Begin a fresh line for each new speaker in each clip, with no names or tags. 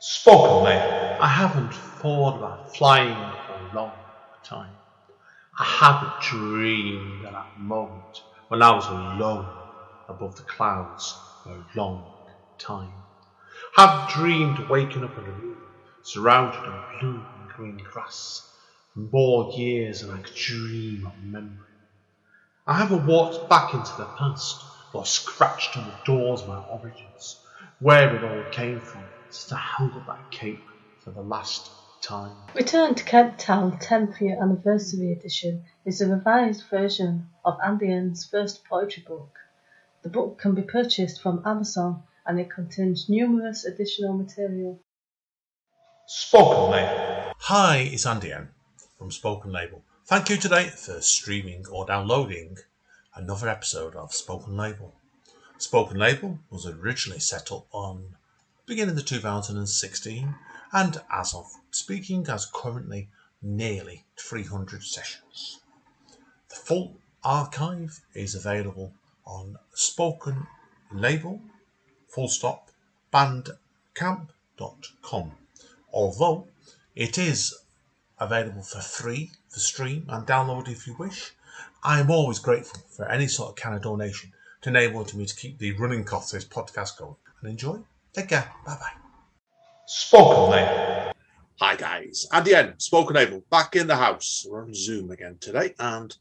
Spokenly, I haven't thought about flying for a long time. I haven't dreamed of that moment when I was alone above the clouds for a long time. I haven't dreamed of waking up in a room surrounded in blue and green grass for more years than I could dream of remembering. I haven't walked back into the past or scratched on the doors of my origins, where it all came from, since I held up that cape for the last time.
Return to Cape Town 10th Year Anniversary Edition is a revised version of Andy N's first poetry book. The book can be purchased from Amazon and it contains numerous additional material.
Spokenly. Hi, it's Andy N from Spoken Label. Thank you today for streaming or downloading another episode of Spoken Label. Spoken Label was originally set up on beginning of 2016 and as of speaking has currently nearly 300 sessions. The full archive is available on Spoken Label bandcamp.com. Although it is available for free for stream and download if you wish, I am always grateful for any sort of kind of donation to enable me to keep the running costs of this podcast going. And enjoy. Take care. Bye bye. Spoken Label.
Hi guys, Andy N, Spoken Label, back in the house. We're on Zoom again today and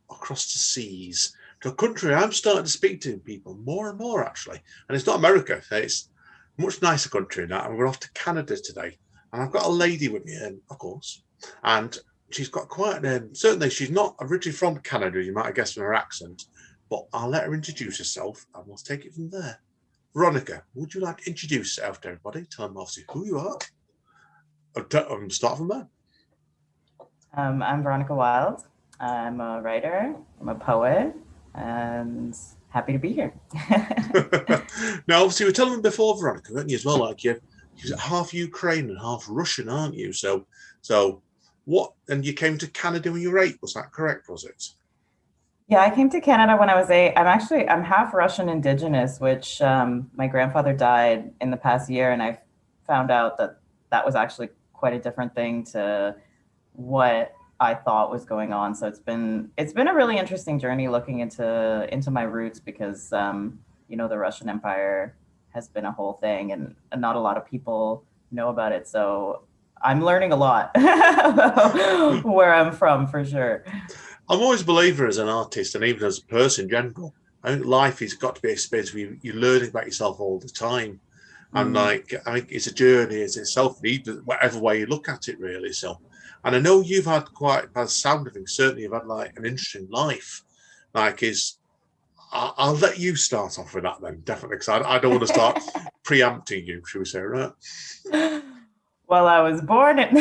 across the seas to a country I'm starting to speak to people more and more actually. And it's not America, it's a much nicer country now. And we're off to Canada today. And I've got a lady with me, of course, and she's got quite certainly she's not originally from Canada, you might have guessed from her accent, but I'll let her introduce herself and we'll take it from there. Veronica, would you like to introduce yourself to everybody? Tell them obviously who you are. Start from there.
I'm Vironika Wilde. I'm a writer, I'm a poet, and happy to be here.
Now, obviously, we were telling them before, Veronica, weren't you, as well? Like you're half Ukrainian and half Russian, aren't you? So what? And you came to Canada when you were 8, was that correct? Was it?
Yeah, I came to Canada when I was 8. I'm half Russian indigenous, which my grandfather died in the past year, and I found out that was actually quite a different thing to what I thought was going on. So it's been a really interesting journey looking into my roots because the Russian Empire has been a whole thing and not a lot of people know about it. So I'm learning a lot where I'm from for sure.
I'm always a believer as an artist and even as a person in general. I think life has got to be a space where you're learning about yourself all the time. And I think it's a journey as itself, whatever way you look at it, really. So, and I know you've had quite, by the sound of things, certainly you've had like an interesting life. I'll let you start off with that then, definitely, because I don't want to start preempting you, should we say, right?
Well, I was born in.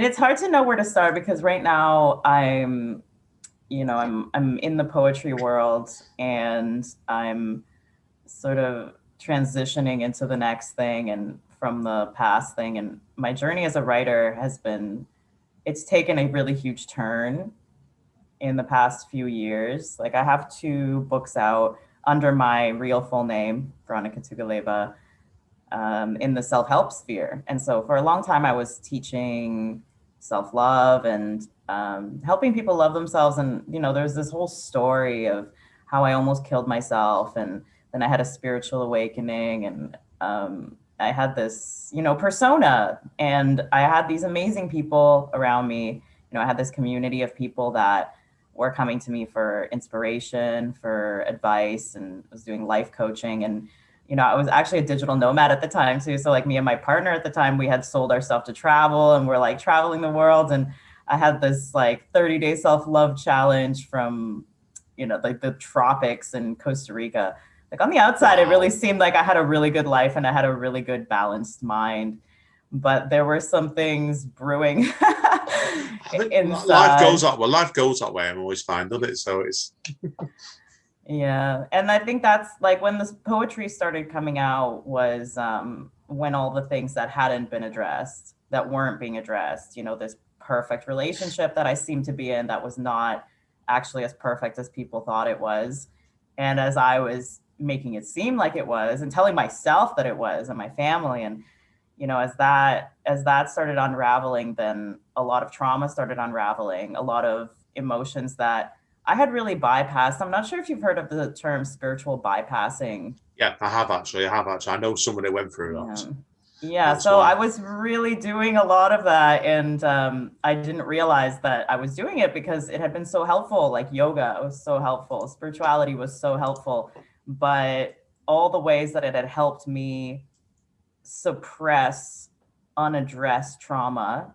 It's hard to know where to start because right now I'm in the poetry world and I'm sort of transitioning into the next thing and from the past thing. And my journey as a writer it's taken a really huge turn in the past few years. Like I have 2 books out under my real full name, Vironika Tugaleva, in the self-help sphere. And so for a long time, I was teaching self-love and helping people love themselves. And, there's this whole story of how I almost killed myself. And then I had a spiritual awakening and I had this, persona and I had these amazing people around me. I had this community of people that were coming to me for inspiration, for advice, and was doing life coaching. And I was actually a digital nomad at the time too. So like me and my partner at the time, we had sold ourselves to travel and we're like traveling the world. And I had this like 30-day self-love challenge from, like the tropics in Costa Rica. Like on the outside, It really seemed like I had a really good life and I had a really good balanced mind. But there were some things brewing inside.
Life goes that way. I'm always fine, doesn't it? So it's...
Yeah. And I think that's like when this poetry started coming out was when all the things that hadn't been addressed, that weren't being addressed, this perfect relationship that I seemed to be in that was not actually as perfect as people thought it was. And as I was making it seem like it was, and telling myself that it was, and my family. And as that started unraveling, then a lot of trauma started unraveling, a lot of emotions that I had really bypassed. I'm not sure if you've heard of the term spiritual bypassing.
Yeah, I have actually. I know someone who went through that.
Yeah, so I was really doing a lot of that, and I didn't realize that I was doing it because it had been so helpful. Like yoga was so helpful, spirituality was so helpful, but all the ways that it had helped me suppress unaddressed trauma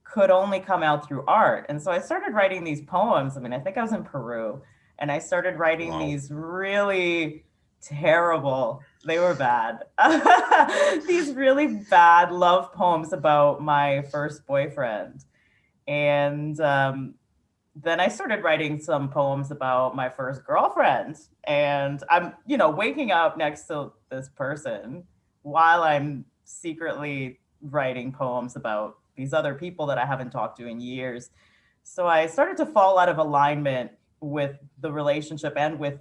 could only come out through art. And so I started writing these poems. I mean, I think I was in Peru, and I started writing these really terrible, they were bad, these really bad love poems about my first boyfriend. And then I started writing some poems about my first girlfriend. And I'm, waking up next to this person while I'm secretly writing poems about these other people that I haven't talked to in years. So I started to fall out of alignment with the relationship and with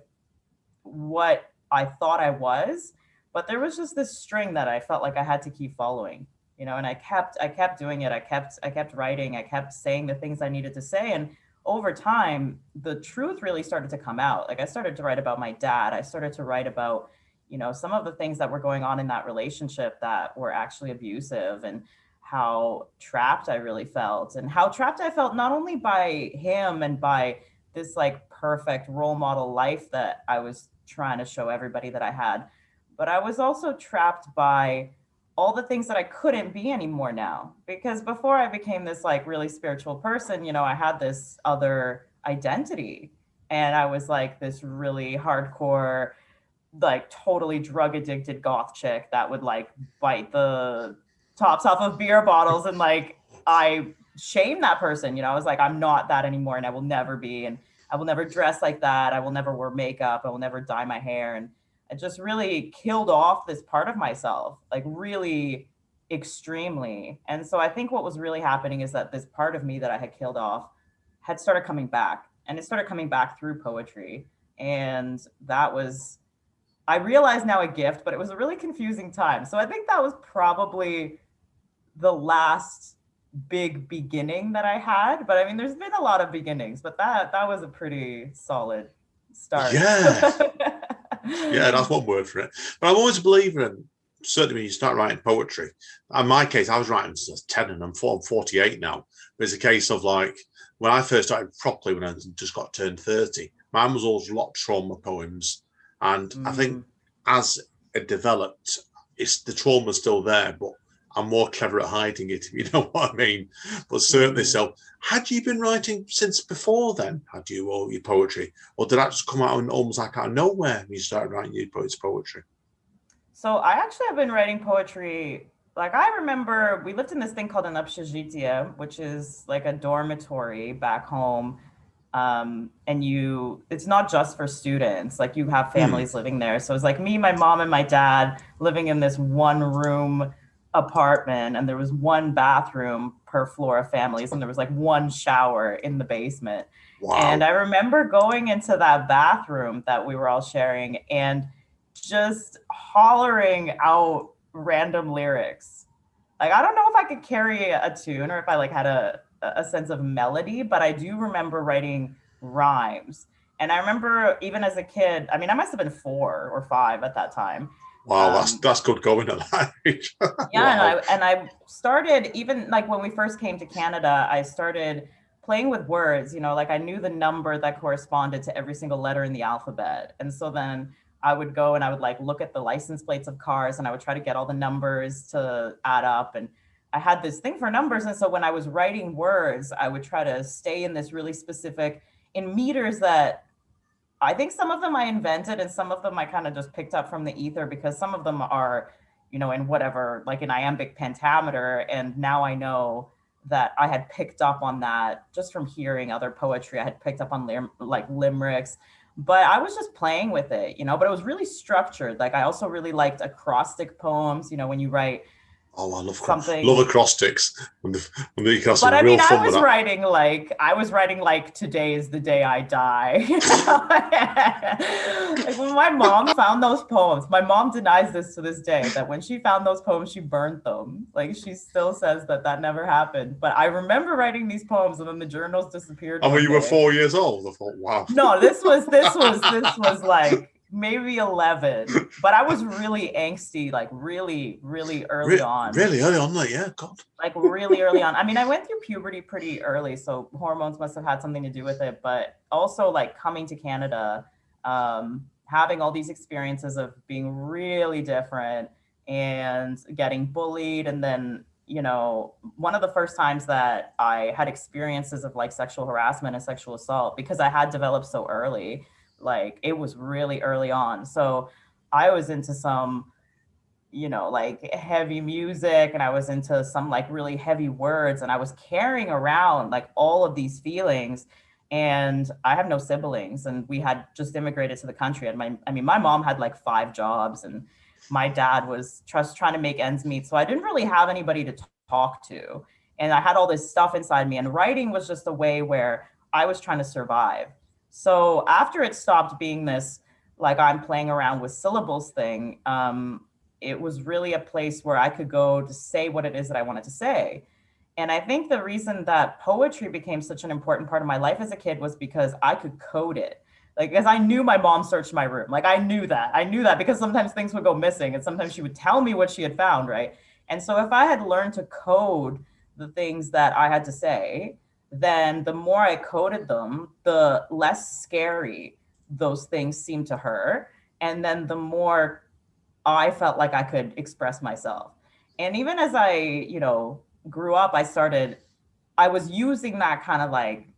what I thought I was, but there was just this string that I felt like I had to keep following, and I kept doing it. I kept writing, I kept saying the things I needed to say. And over time, the truth really started to come out. Like I started to write about my dad. I started to write about, some of the things that were going on in that relationship that were actually abusive, and how trapped I really felt, and how trapped I felt not only by him and by this like perfect role model life that I was trying to show everybody that I had, but I was also trapped by all the things that I couldn't be anymore now. Because before I became this like really spiritual person, I had this other identity, and I was like this really hardcore, like totally drug addicted goth chick that would like bite the tops off of beer bottles, and like I shame that person. I was like, I'm not that anymore, and I will never be, and I will never dress like that. I will never wear makeup. I will never dye my hair. And I just really killed off this part of myself, like really extremely. And so I think what was really happening is that this part of me that I had killed off had started coming back, and it started coming back through poetry. And that was, I realize now, a gift, but it was a really confusing time. So I think that was probably the last big beginning that I had. But I mean, there's been a lot of beginnings, but that was a pretty solid start.
Yeah, that's one word for it. But I'm always a believer in, certainly when you start writing poetry. In my case, I was writing since I was 10, and I'm 48 now. But it's a case of like, when I first started properly, when I just got turned 30, mine was always a lot of trauma poems. And I think as it developed, the trauma's still there, but I'm more clever at hiding it, if you know what I mean. But certainly, so had you been writing since before then, had you, or your poetry? Or did that just come out and almost like out of nowhere when you started writing your poetry?
So I actually have been writing poetry. Like I remember we lived in this thing called an общежитие, which is like a dormitory back home. And it's not just for students, like you have families living there. So it's like me, my mom, and my dad living in this one room apartment, and there was one bathroom per floor of families, and there was like one shower in the basement. Wow. And I remember going into that bathroom that we were all sharing and just hollering out random lyrics. Like I don't know if I could carry a tune or if I like had a sense of melody, but I do remember writing rhymes. And I remember even as a kid, I mean, I must have been 4 or 5 at that time.
Wow, that's good going at that age.
Yeah,
Wow.
and I started, even like when we first came to Canada, I started playing with words, like I knew the number that corresponded to every single letter in the alphabet. And so then I would go and I would like look at the license plates of cars, and I would try to get all the numbers to add up. And I had this thing for numbers. And so when I was writing words, I would try to stay in this really specific, in meters that I think some of them I invented, and some of them I kind of just picked up from the ether, because some of them are, in whatever, like an iambic pentameter. And now I know that I had picked up on that just from hearing other poetry. I had picked up on like limericks, but I was just playing with it, but it was really structured. Like I also really liked acrostic poems, when you write
Oh, I love
something.
Love acrostics. When you can have some
But I
real
mean,
fun
I
with
was writing like today is the day I die. Like when my mom found those poems, my mom denies this to this day, that when she found those poems, she burned them. Like she still says that never happened. But I remember writing these poems, and then the journals disappeared.
And when you
one
were
day.
4 years old, I thought, wow.
No, this was like maybe 11, but I was really angsty, like really early on.
Really early on, like, yeah, God.
Like really early on. I mean, I went through puberty pretty early, so hormones must have had something to do with it. But also like coming to Canada, having all these experiences of being really different and getting bullied. And then, you know, one of the first times that I had experiences of like sexual harassment and sexual assault, because I had developed so early, like it was really early on. So I was into some, you know, like heavy music, and I was into some like really heavy words, and I was carrying around like all of these feelings. And I have no siblings, and we had just immigrated to the country. And my mom had like 5 jobs, and my dad was just trying to make ends meet. So I didn't really have anybody to talk to. And I had all this stuff inside me, and writing was just a way where I was trying to survive. So after it stopped being this, like I'm playing around with syllables thing, it was really a place where I could go to say what it is that I wanted to say. And I think the reason that poetry became such an important part of my life as a kid was because I could code it. Like, because I knew my mom searched my room. Like, I knew that because sometimes things would go missing, and sometimes she would tell me what she had found, right? And so if I had learned to code the things that I had to say, then the more I coded them, the less scary those things seemed to her. And then the more I felt like I could express myself. And even as I, you know, grew up, I was using that kind of like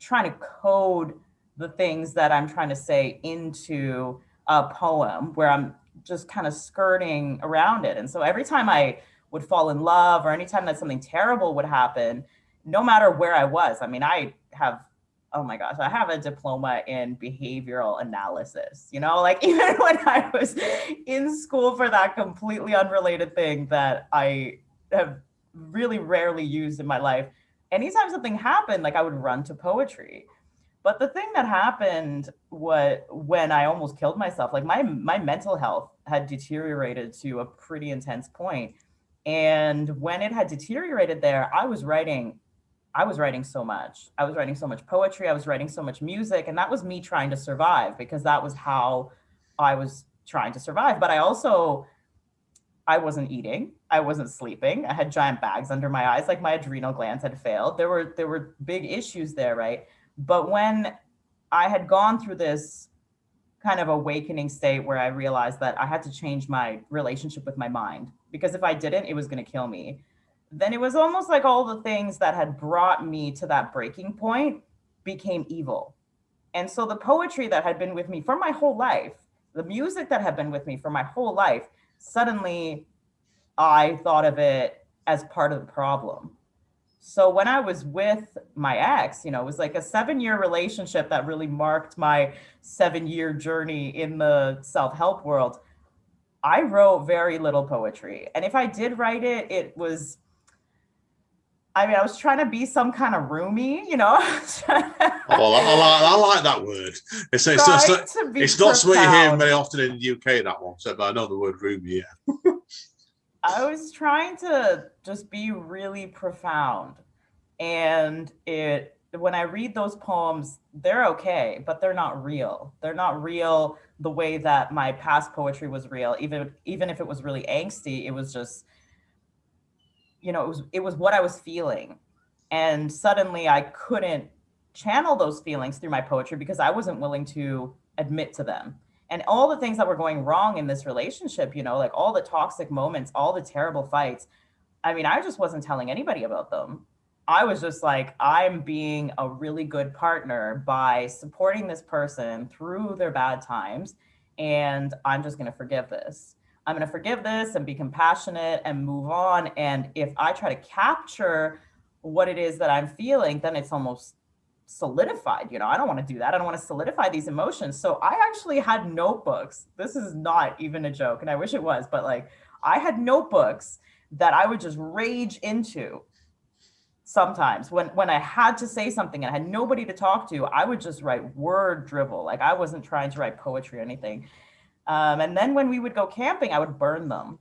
trying to code the things that I'm trying to say into a poem where I'm just kind of skirting around it. And so every time I would fall in love, or anytime that something terrible would happen, no matter where I was, I mean, oh my gosh, I have a diploma in behavioral analysis, you know, like even when I was in school for that completely unrelated thing that I have really rarely used in my life, anytime something happened, like I would run to poetry. But the thing that happened when I almost killed myself, like my mental health had deteriorated to a pretty intense point. And when it had deteriorated there, I was writing so much. I was writing so much poetry. I was writing so much music. And that was me trying to survive, because that was how I was trying to survive. But I wasn't eating. I wasn't sleeping. I had giant bags under my eyes. Like my adrenal glands had failed. There were big issues there, right? But when I had gone through this kind of awakening state where I realized that I had to change my relationship with my mind, because if I didn't, it was going to kill me, then it was almost like all the things that had brought me to that breaking point became evil. And so the poetry that had been with me for my whole life, the music that had been with me for my whole life, suddenly I thought of it as part of the problem. So when I was with my ex, you know, it was like a 7-year relationship that really marked my 7-year journey in the self-help world. I wrote very little poetry. And if I did write it, it was, I mean, I was trying to be some kind of roomie, you know.
I like that word. It's not something you hear very often in the UK, that one. So, but I know the word roomie, yeah.
I was trying to just be really profound. And when I read those poems, they're okay, but they're not real. They're not real the way that my past poetry was real. Even if it was really angsty, it was just, you know, it was what I was feeling. And suddenly I couldn't channel those feelings through my poetry because I wasn't willing to admit to them. And all the things that were going wrong in this relationship, you know, like all the toxic moments, all the terrible fights, I mean, I just wasn't telling anybody about them. I was just like, I'm being a really good partner by supporting this person through their bad times. And I'm just going to forgive this. I'm going to forgive this and be compassionate and move on. And if I try to capture what it is that I'm feeling, then it's almost solidified. I don't want to do that. I don't want to solidify these emotions. So I actually had notebooks. This is not even a joke, and I wish it was, but like I had notebooks that I would just rage into. Sometimes when I had to say something and I had nobody to talk to, I would just write word dribble. Like I wasn't trying to write poetry or anything. And then when we would go camping, I would burn them.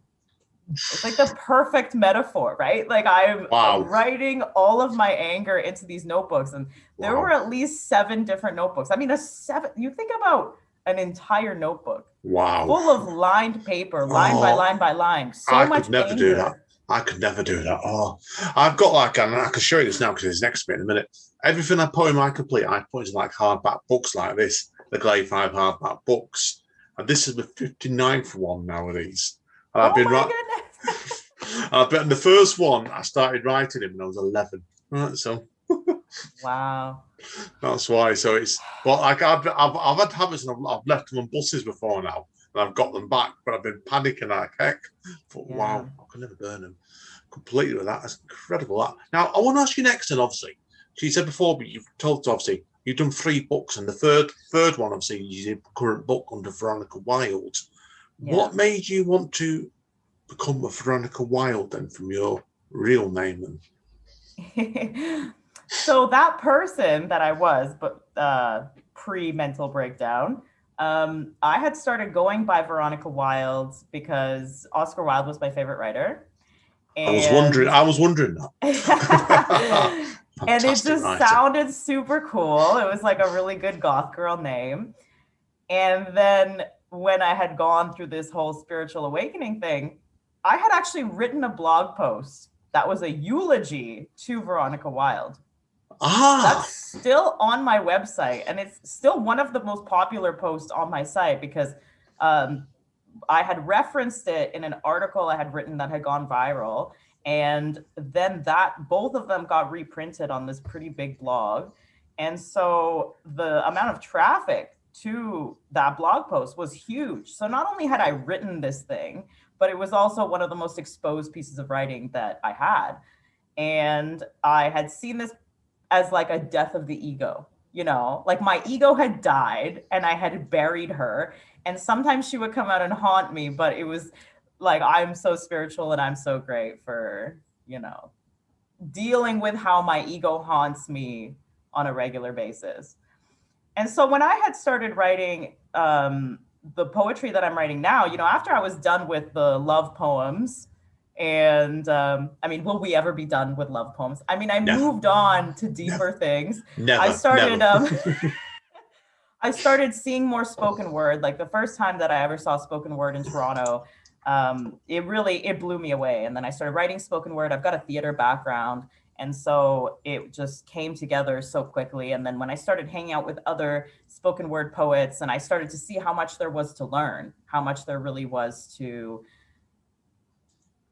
It's like the perfect metaphor, right? Like I'm writing all of my anger into these notebooks, and there were at least 7 different notebooks. I mean, you think about an entire notebook full of lined paper, line by line by line. So much
could never
anger.
do that. I could never do that. Oh, I've got like, and I can show you this now because it's next to me in a minute. Everything I poem I complete, I put into like hardback books like this, the Glade 5 hardback books. And this is the 59th one nowadays. And I've been
goodness.
I've been the first one I started writing it when I was 11. Right, so
wow.
That's why. So it's, but like I've had habits and I've left them on buses before now, and I've got them back, but I've been panicking like heck. But wow, I could never burn them completely with that. That's incredible. That. Now I want to ask you next, and obviously, she said before, but you've told obviously you've done 3 books, and the third one obviously is your current book under Vironika Wilde. Yeah. What made you want to become a Vironika Wilde then, from your real name?
Then? So that person that I was, but pre-mental breakdown, I had started going by Vironika Wilde because Oscar Wilde was my favorite writer.
And I was wondering that.
And it just sounded super cool. It was like a really good goth girl name. And then when I had gone through this whole spiritual awakening thing, I had actually written a blog post that was a eulogy to Vironika Wilde. That's still on my website, and it's still one of the most popular posts on my site because I had referenced it in an article I had written that had gone viral, and then both of them got reprinted on this pretty big blog. And so the amount of traffic to that blog post was huge. So not only had I written this thing, but it was also one of the most exposed pieces of writing that I had. And I had seen this as like a death of the ego, like my ego had died and I had buried her. And sometimes she would come out and haunt me, but it was like, I'm so spiritual and I'm so great for, dealing with how my ego haunts me on a regular basis. And so when I had started writing the poetry that I'm writing now, after I was done with the love poems, and I mean, will we ever be done with love poems? I mean, I moved on to deeper things. I started I started seeing more spoken word. Like the first time that I ever saw spoken word in Toronto, it blew me away. And then I started writing spoken word. I've got a theater background. And so it just came together so quickly. And then when I started hanging out with other spoken word poets, and I started to see how much there was to learn, how much there really was to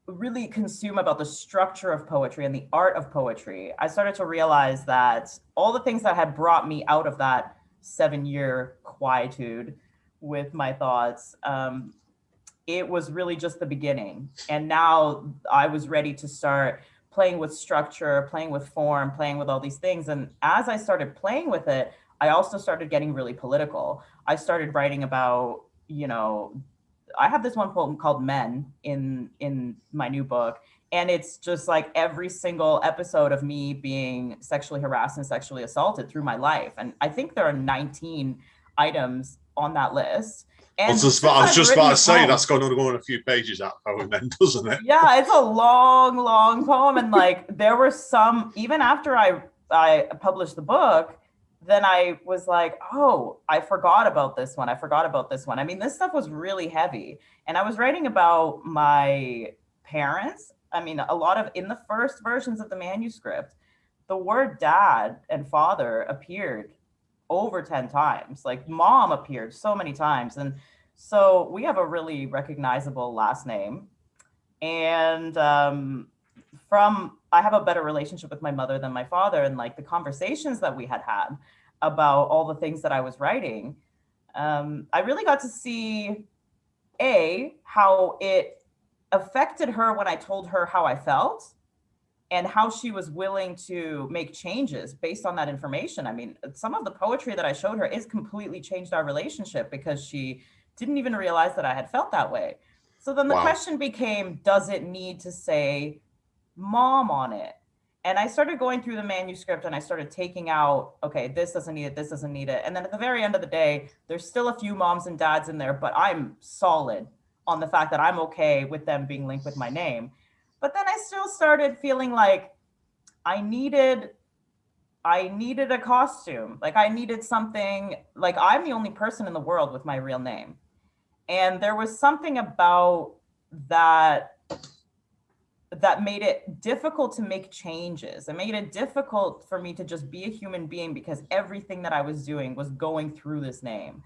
really consume about the structure of poetry and the art of poetry, I started to realize that all the things that had brought me out of that 7-year quietude with my thoughts, it was really just the beginning. And now I was ready to start playing with structure, playing with form, playing with all these things. And as I started playing with it, I also started getting really political. I started writing about, I have this one poem called Men in my new book. And it's just like every single episode of me being sexually harassed and sexually assaulted through my life. And I think there are 19 items on that list. And
I was just about to say, that's going to go on a few pages out of then, doesn't it?
Yeah, it's a long, long poem. And like there were some, even after I published the book, then I was like, oh, I forgot about this one. I mean, this stuff was really heavy. And I was writing about my parents. I mean, in the first versions of the manuscript, the word dad and father appeared over 10 times. Like mom appeared so many times. And so we have a really recognizable last name. And I have a better relationship with my mother than my father, and like the conversations that we had about all the things that I was writing, I really got to see how it affected her when I told her how I felt, and how she was willing to make changes based on that information. I mean, some of the poetry that I showed her is completely changed our relationship because she didn't even realize that I had felt that way. So then the
Wow.
question became, does it need to say mom on it? And I started going through the manuscript and I started taking out, okay, this doesn't need it, this doesn't need it. And then at the very end of the day, there's still a few moms and dads in there, but I'm solid on the fact that I'm okay with them being linked with my name. But then I still started feeling like I needed a costume. Like I needed something, like I'm the only person in the world with my real name. And there was something about that made it difficult to make changes. It made it difficult for me to just be a human being because everything that I was doing was going through this name.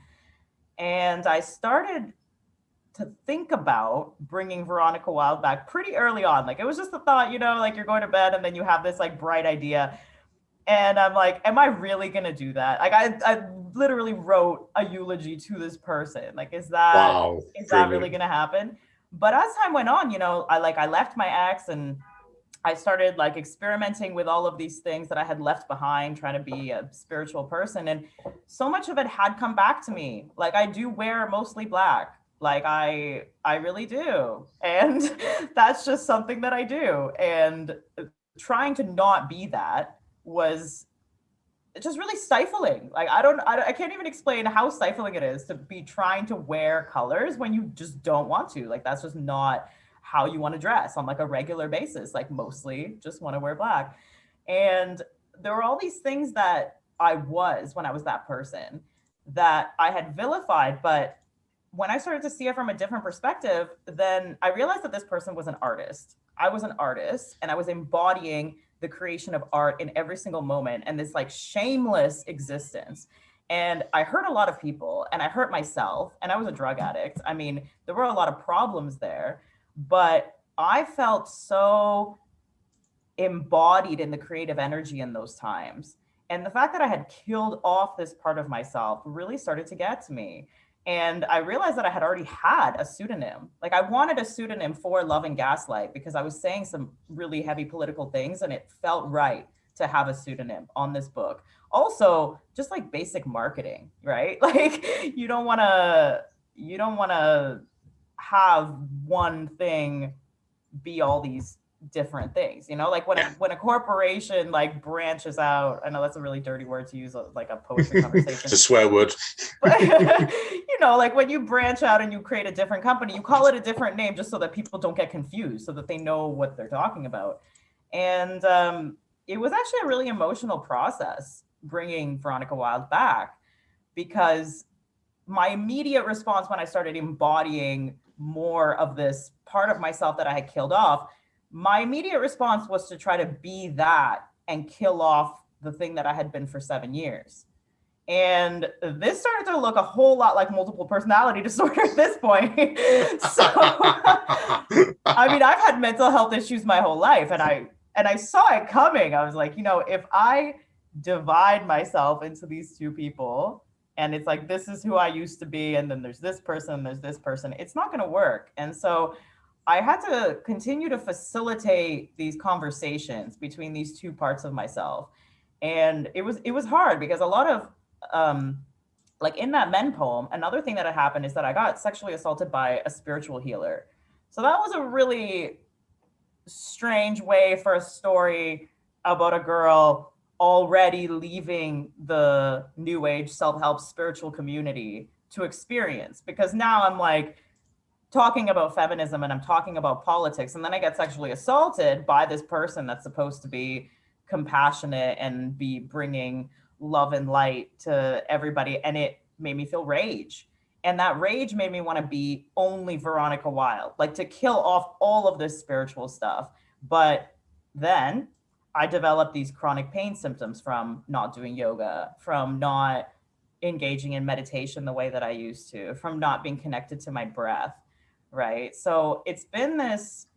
And I started to think about bringing Vironika Wilde back pretty early on. Like it was just a thought, you know, like you're going to bed and then you have this like bright idea. And I'm like, am I really going to do that? Like I literally wrote a eulogy to this person. Like, is that really going to happen? But as time went on, you know, I left my ex and I started like experimenting with all of these things that I had left behind, trying to be a spiritual person. And so much of it had come back to me. Like I do wear mostly black. Like I really do. And that's just something that I do. And trying to not be that was just really stifling. Like I can't even explain how stifling it is to be trying to wear colors when you just don't want to. Like that's just not how you want to dress on like a regular basis. Like mostly just want to wear black. And there were all these things that I was when I was that person that I had vilified, but when I started to see it from a different perspective, then I realized that this person was an artist. I was an artist and I was embodying the creation of art in every single moment and this like shameless existence. And I hurt a lot of people and I hurt myself and I was a drug addict. I mean, there were a lot of problems there, but I felt so embodied in the creative energy in those times. And the fact that I had killed off this part of myself really started to get to me. And I realized that I had already had a pseudonym. Like I wanted a pseudonym for Love and Gaslight because I was saying some really heavy political things and it felt right to have a pseudonym on this book. Also, just like basic marketing, right? Like you don't want to have one thing be all these different things, you know, like when a corporation like branches out, I know that's a really dirty word to use like a poetry conversation.
It's a swear word.
But, you know, like when you branch out and you create a different company, you call it a different name just so that people don't get confused, so that they know what they're talking about. And it was actually a really emotional process bringing Vironika Wilde back, because my immediate response when I started embodying more of this part of myself that I had killed off, my immediate response was to try to be that and kill off the thing that I had been for 7 years. And this started to look a whole lot like multiple personality disorder at this point. So, I mean, I've had mental health issues my whole life, and I saw it coming. I was like, you know, if I divide myself into these two people, and it's like, this is who I used to be, and then there's this person, it's not going to work. And so I had to continue to facilitate these conversations between these two parts of myself. And it was hard because a lot of, like in that Men poem, another thing that had happened is that I got sexually assaulted by a spiritual healer. So that was a really strange way for a story about a girl already leaving the new age self-help spiritual community to experience, because now I'm like talking about feminism and I'm talking about politics, and then I get sexually assaulted by this person that's supposed to be compassionate and be bringing love and light to everybody, and it made me feel rage. And that rage made me want to be only Vironika Wilde, like to kill off all of this spiritual stuff. But then I developed these chronic pain symptoms from not doing yoga, from not engaging in meditation the way that I used to, from not being connected to my breath, right? So it's been this,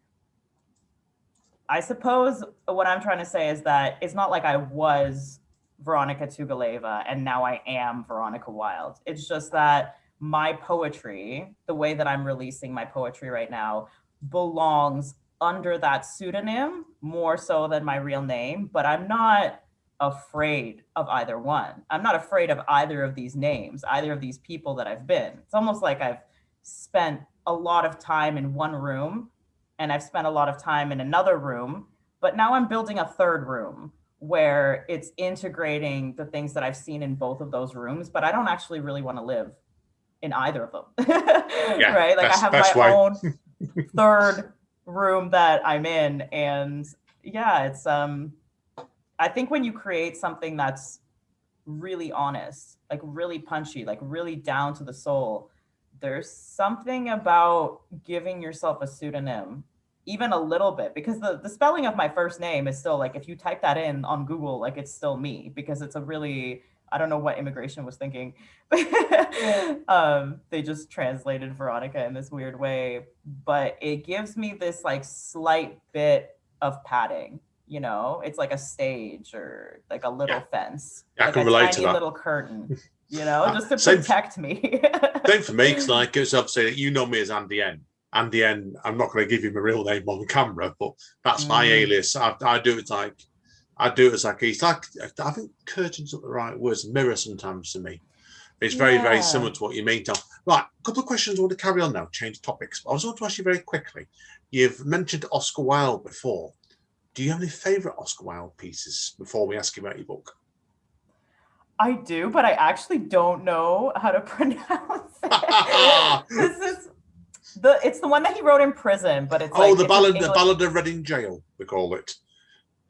I suppose what I'm trying to say is that it's not like I was Vironika Tugaleva and now I am Vironika Wilde. It's just that my poetry, the way that I'm releasing my poetry right now, belongs under that pseudonym more so than my real name, but I'm not afraid of either one. I'm not afraid of either of these names, either of these people that I've been. It's almost like I've spent a lot of time in one room and I've spent a lot of time in another room, but now I'm building a third room where it's integrating the things that I've seen in both of those rooms, but I don't actually really want to live in either of them.
Yeah,
right? Like I have my
way.
own third room that I'm in. And yeah, it's I think when you create something that's really honest, like really punchy, like really down to the soul, there's something about giving yourself a pseudonym, even a little bit, because the spelling of my first name is still like, if you type that in on Google, like it's still me, because it's a really, I don't know what immigration was thinking. They just translated Veronica in this weird way, but it gives me this like slight bit of padding. You know, it's like a stage or like a little fence,
I
like
can
a
relate
tiny
to that.
little curtain, you know, just to
Same-
protect me.
Same for me, because like it's obviously you know me as Andy N. Andy N. I'm not going to give you my real name on camera, but that's my alias. I do it like it's like, I think curtains are the right words, mirror sometimes to me. It's very, very similar to what you mean, Tom. Right, a couple of questions I want to carry on now, change topics. I also want to ask you very quickly. You've mentioned Oscar Wilde before. Do you have any favourite Oscar Wilde pieces before we ask you about your book?
I do, but I actually don't know how to pronounce it. It's the one that he wrote in prison, but it's
the Ballad of Reading Jail, we call it.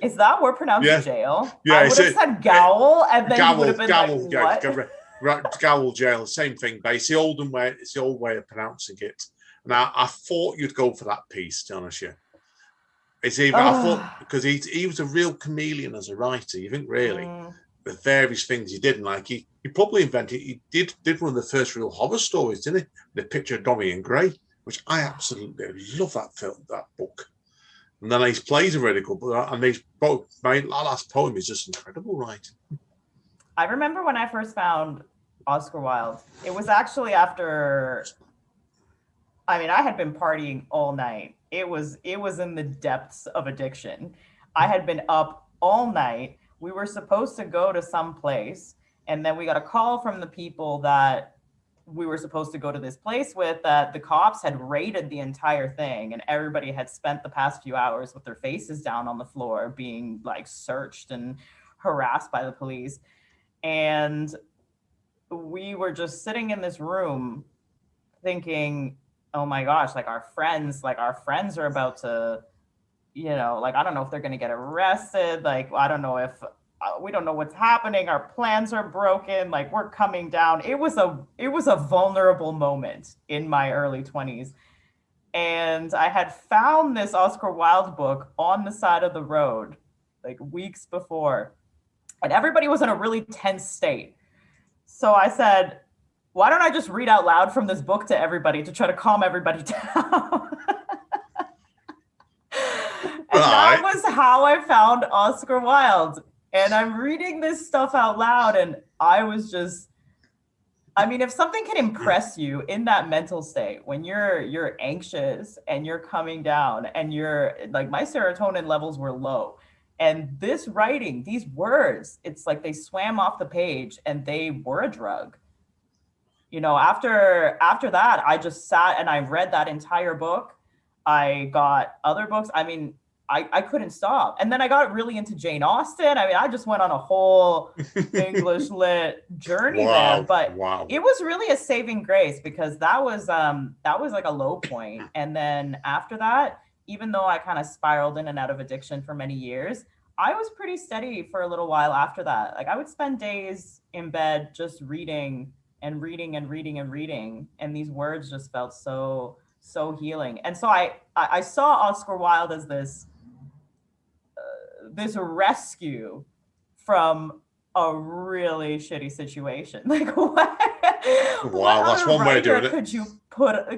Is that word pronounced jail?
Yeah,
I would have said Gowl, and then you would have been
Gowl,
like, what?
Gowl Jail, same thing, but it's the old way of pronouncing it. And I thought you'd go for that piece, to be honest with you. It's either I thought, because he was a real chameleon as a writer. You think really the various things he did, and like he probably invented. He did one of the first real horror stories, didn't he? The Picture of Dorian Gray, which I absolutely love that book. And then his plays are really good, and my last poem is just incredible, right?
I remember when I first found Oscar Wilde. It was actually after. I mean, I had been partying all night. It was in the depths of addiction. I had been up all night. We were supposed to go to some place, and then we got a call from the people that we were supposed to go to this place with, that the cops had raided the entire thing, and everybody had spent the past few hours with their faces down on the floor being like searched and harassed by the police. And we were just sitting in this room thinking, oh my gosh, like our friends are about to, you know, like, I don't know if they're going to get arrested. Like, I don't know if we don't know what's happening. Our plans are broken. Like, we're coming down. It was a vulnerable moment in my early 20s. And I had found this Oscar Wilde book on the side of the road, like weeks before. And everybody was in a really tense state. So I said, why don't I just read out loud from this book to everybody to try to calm everybody down? And that was how I found Oscar Wilde. And I'm reading this stuff out loud, and I was just, I mean, if something can impress you in that mental state, when you're anxious and you're coming down and you're like, my serotonin levels were low. And this writing, these words, it's like they swam off the page and they were a drug. You know, after that, I just sat and I read that entire book. I got other books. I mean, I couldn't stop. And then I got really into Jane Austen. I mean, I just went on a whole English lit journey there. But it was really a saving grace, because that was like a low point. And then after that, even though I kind of spiraled in and out of addiction for many years, I was pretty steady for a little while after that. Like, I would spend days in bed just reading and reading and reading and reading. And these words just felt so healing. And so I saw Oscar Wilde as this rescue from a really shitty situation. Like, what?
Wow, that's one way to do it.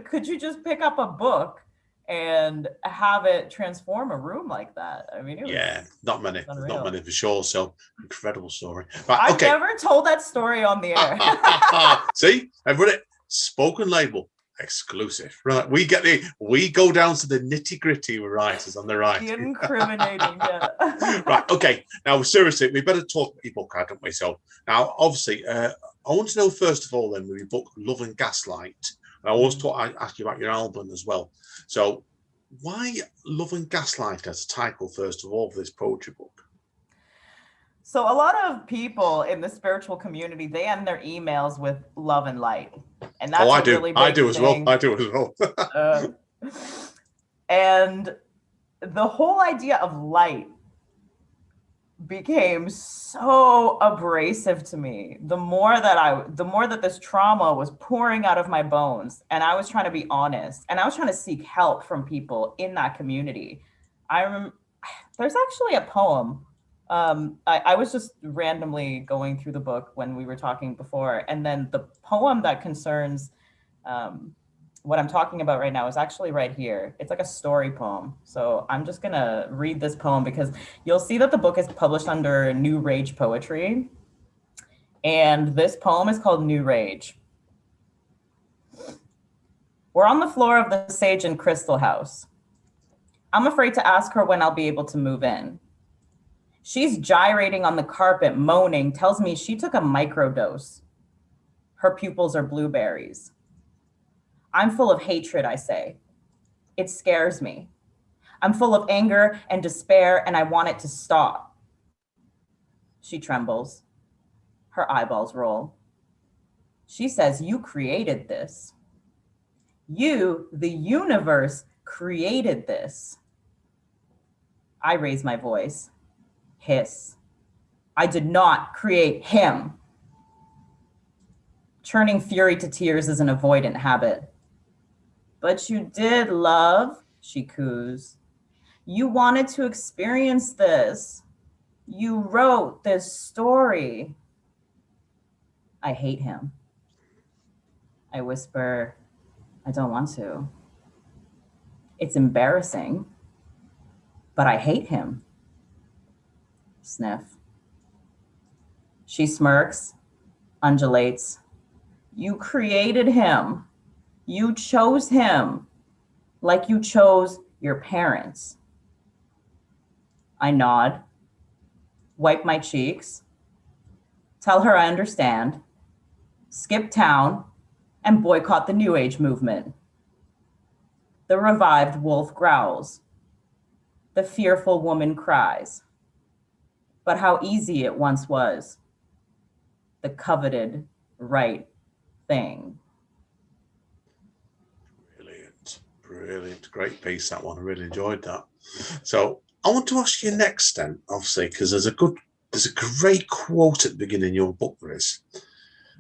Could you just pick up a book and have it transform a room like that? I mean,
not many for sure. So incredible story.
Right, I've never told that story on the air.
See, I've read it. Spoken label. Exclusive. Right. We go down to the nitty-gritty writers on the right.
Incriminating, yeah.
Right. Okay. Now, seriously, we better talk about your book, don't we? So now, obviously, I want to know, first of all, then, with your book, Love and Gaslight. I ask you about your album as well. So why Love and Gaslight as a title, first of all, for this poetry book?
So a lot of people in the spiritual community, they end their emails with love and light. And that's
I do.
Really big
I do
thing.
as well.
And the whole idea of light became so abrasive to me. The more that this trauma was pouring out of my bones, and I was trying to be honest, and I was trying to seek help from people in that community. There's actually a poem. I was just randomly going through the book when we were talking before, and then the poem that concerns what I'm talking about right now is actually right here. It's like a story poem. So I'm just gonna read this poem because you'll see that the book is published under New Rage Poetry. And this poem is called New Rage. We're on the floor of the Sage and Crystal house. I'm afraid to ask her when I'll be able to move in. She's gyrating on the carpet, moaning, tells me she took a microdose. Her pupils are blueberries. I'm full of hatred, I say. It scares me. I'm full of anger and despair, and I want it to stop. She trembles. Her eyeballs roll. She says, "You created this. You, the universe, created this." I raise my voice. Hiss. I did not create him. Turning fury to tears is an avoidant habit. But you did, love, she coos. You wanted to experience this. You wrote this story. I hate him. I whisper, I don't want to. It's embarrassing, but I hate him. Sniff. She smirks, undulates. You created him. You chose him, like you chose your parents. I nod, wipe my cheeks, tell her I understand, skip town, and boycott the New Age movement. The revived wolf growls. The fearful woman cries. But how easy it once was. The coveted right thing.
Brilliant. Great piece, that one. I really enjoyed that. So I want to ask you next then, obviously, because there's a great quote at the beginning of your book, there is.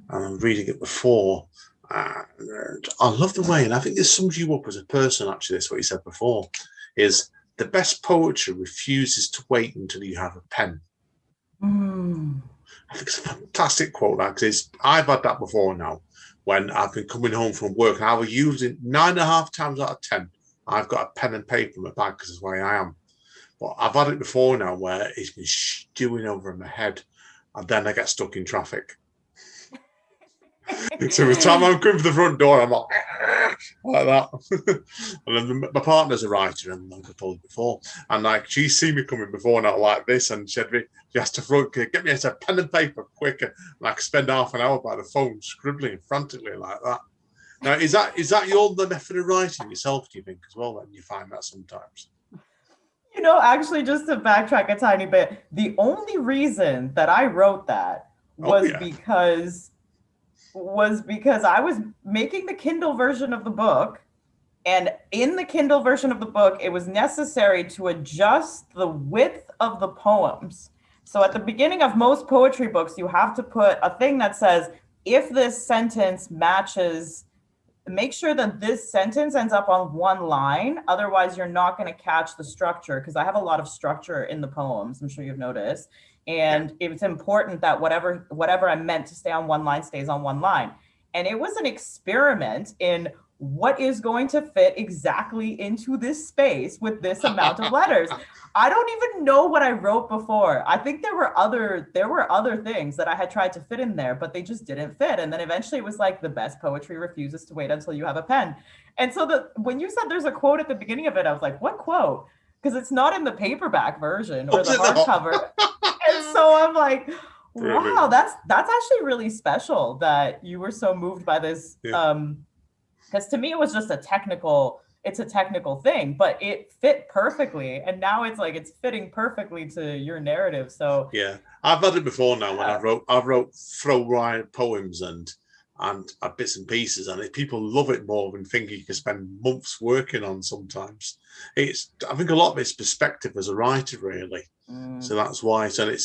And I'm reading it before. And I love the way, and I think this sums you up as a person, actually, that's what you said before, is the best poetry refuses to wait until you have a pen. I think it's a fantastic quote, that, because I've had that before now. When I've been coming home from work, and I will use it 9.5 times out of 10. I've got a pen and paper in my bag because it's the way I am. But I've had it before now where it's been stewing over in my head, and then I get stuck in traffic. So every time I'm coming to the front door, I'm like that. And then my partner's a writer, and like I told you before, and like she's seen me coming before now like this, and she has to get me a pen and paper quicker, and I could spend half an hour by the phone scribbling frantically like that. Now, is that the method of writing yourself, do you think, as well? Then you find that sometimes.
You know, actually, just to backtrack a tiny bit, the only reason that I wrote that was because I was making the Kindle version of the book, and in the Kindle version of the book, it was necessary to adjust the width of the poems. So at the beginning of most poetry books, you have to put a thing that says, if this sentence matches, make sure that this sentence ends up on one line. Otherwise, you're not going to catch the structure, because I have a lot of structure in the poems. I'm sure you've noticed. And it's important that whatever I'm meant to stay on one line stays on one line. And it was an experiment in what is going to fit exactly into this space with this amount of letters? I don't even know what I wrote before. I think there were other things that I had tried to fit in there, but they just didn't fit. And then eventually it was like, the best poetry refuses to wait until you have a pen. And so when you said there's a quote at the beginning of it, I was like, what quote? Because it's not in the paperback version or the hardcover. And so I'm like, wow, that's actually really special that you were so moved by this. Because to me, it was just it's a technical thing, but it fit perfectly. And now it's like, it's fitting perfectly to your narrative. So
yeah, I've had it before now when I wrote throwaway poems and bits and pieces, and people love it more than think you can spend months working on sometimes. I think a lot of it's perspective as a writer, really. So that's why. So I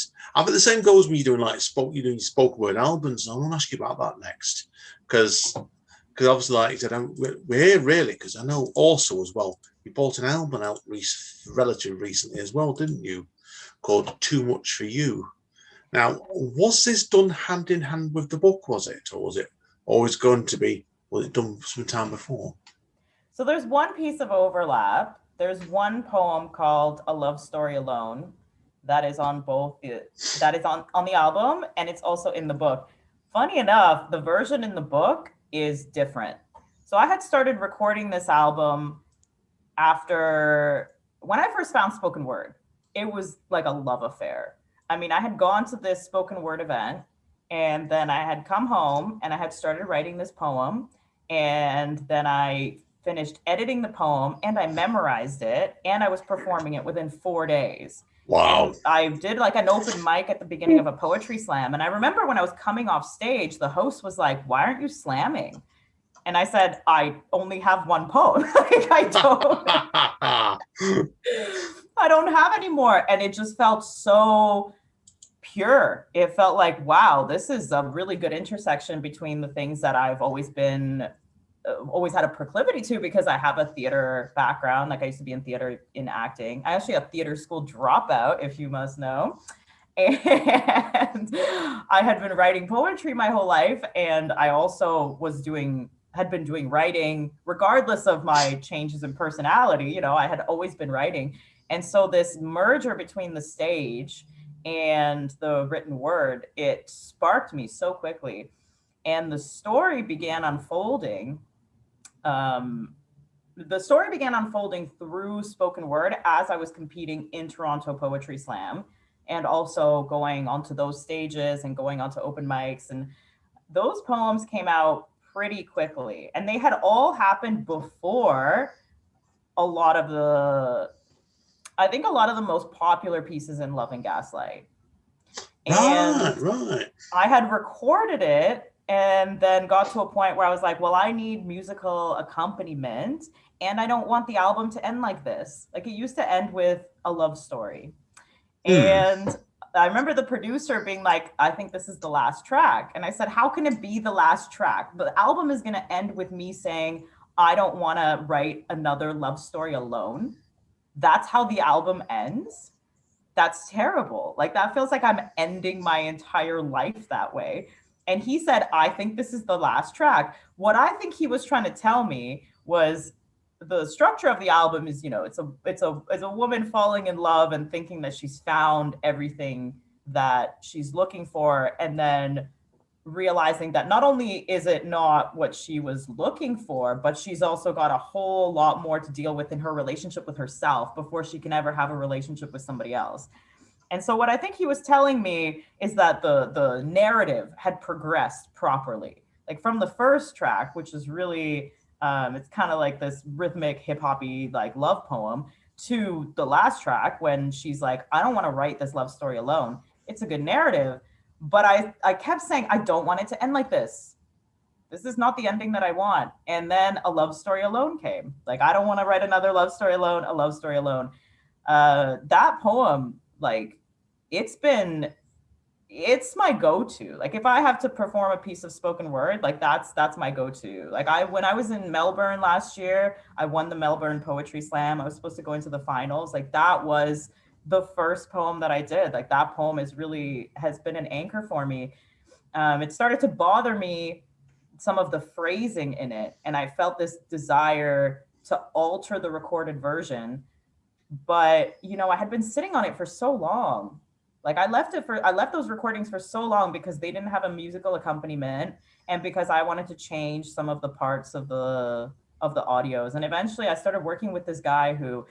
think the same goes when you're doing spoken word albums. I want to ask you about that next, because obviously, like you said, we're here really because I know also as well, you bought an album out relatively recently as well, didn't you? Called Too Much for You. Now, was this done hand in hand with the book? Was it, or was it always going to be? Was it done some time before?
So there's one piece of overlap. There's one poem called A Love Story Alone that is on on the album, and it's also in the book. Funny enough, the version in the book is different. So I had started recording this album after when I first found spoken word. It was like a love affair. I mean, I had gone to this spoken word event, and then I had come home and I had started writing this poem, and then I finished editing the poem and I memorized it, and I was performing it within 4 days.
Wow.
And I did like an open mic at the beginning of a poetry slam. And I remember when I was coming off stage, the host was like, "Why aren't you slamming?" And I said, "I only have one poem." Like, I don't have any more. And it just felt so pure. It felt like, wow, this is a really good intersection between the things that I've always had a proclivity to, because I have a theater background. Like, I used to be in theater, in acting. I actually have theater school dropout, if you must know. And I had been writing poetry my whole life. And I also had been doing writing regardless of my changes in personality. I had always been writing. And so this merger between the stage and the written word, it sparked me so quickly. And the story began unfolding. Through spoken word as I was competing in Toronto Poetry Slam, and also going onto those stages and going onto open mics. And those poems came out pretty quickly. And they had all happened before a lot of the most popular pieces in Love and Gaslight. And
right.
I had recorded it and then got to a point where I was like, well, I need musical accompaniment, and I don't want the album to end like this. Like, it used to end with a love story. And I remember the producer being like, "I think this is the last track." And I said, "How can it be the last track? The album is going to end with me saying, I don't want to write another love story alone. That's how the album ends. That's terrible. Like, that feels like I'm ending my entire life that way." And he said, "I think this is the last track." What I think he was trying to tell me was, the structure of the album is, it's a woman falling in love and thinking that she's found everything that she's looking for, and then realizing that not only is it not what she was looking for, but she's also got a whole lot more to deal with in her relationship with herself before she can ever have a relationship with somebody else. And so what I think he was telling me is that the narrative had progressed properly. Like, from the first track, which is really, it's kind of like this rhythmic hip-hoppy like love poem, to the last track when she's like, "I don't want to write this love story alone." It's a good narrative, but I kept saying, I don't want it to end like this. This is not the ending that I want. And then A Love Story Alone came. Like, I don't want to write another love story alone, a love story alone. That poem, like, it's my go-to. Like, if I have to perform a piece of spoken word, like, that's my go-to. Like, when I was in Melbourne last year, I won the Melbourne Poetry Slam. I was supposed to go into the finals. Like, that was the first poem that I did. Like, that poem has been an anchor for me. It started to bother me some of the phrasing in it, and I felt this desire to alter the recorded version. But I had been sitting on it for so long. Like I left those recordings for so long because they didn't have a musical accompaniment, and because I wanted to change some of the parts of the audios. And eventually I started working with this guy who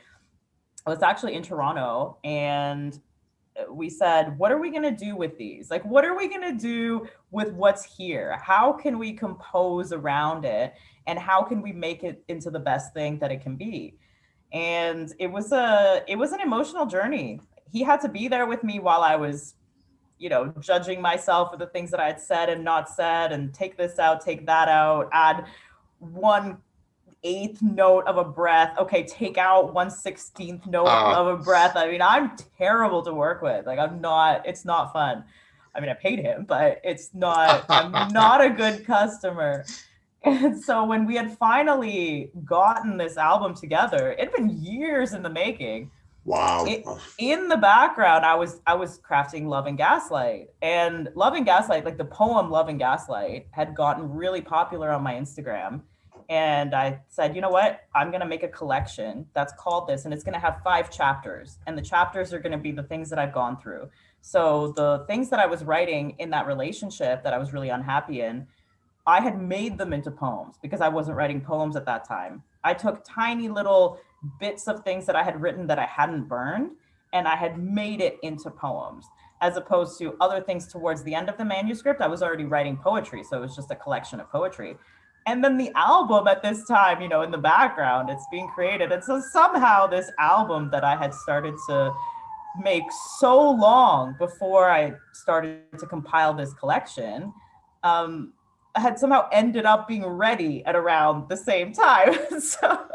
was actually in Toronto, and we said, what are we going to do with these? Like, what are we going to do with what's here? How can we compose around it? And how can we make it into the best thing that it can be? And it was an emotional journey. He had to be there with me while I was, judging myself for the things that I had said and not said, and take this out, take that out, add 1/8 note of a breath. Okay, take out 1/16 note of a breath. I mean, I'm terrible to work with. Like it's not fun. I mean, I paid him, but I'm not a good customer. And so when we had finally gotten this album together, it'd been years in the making.
Wow.
In the background, I was crafting Love and Gaslight. And Love and Gaslight, like the poem Love and Gaslight, had gotten really popular on my Instagram. And I said, you know what? I'm going to make a collection that's called this, and it's going to have 5 chapters. And the chapters are going to be the things that I've gone through. So the things that I was writing in that relationship that I was really unhappy in, I had made them into poems because I wasn't writing poems at that time. I took tiny little bits of things that I had written that I hadn't burned, and I had made it into poems, as opposed to other things towards the end of the manuscript. I was already writing poetry, so it was just a collection of poetry. And then the album at this time, in the background, it's being created. And so somehow this album that I had started to make so long before I started to compile this collection, had somehow ended up being ready at around the same time. So,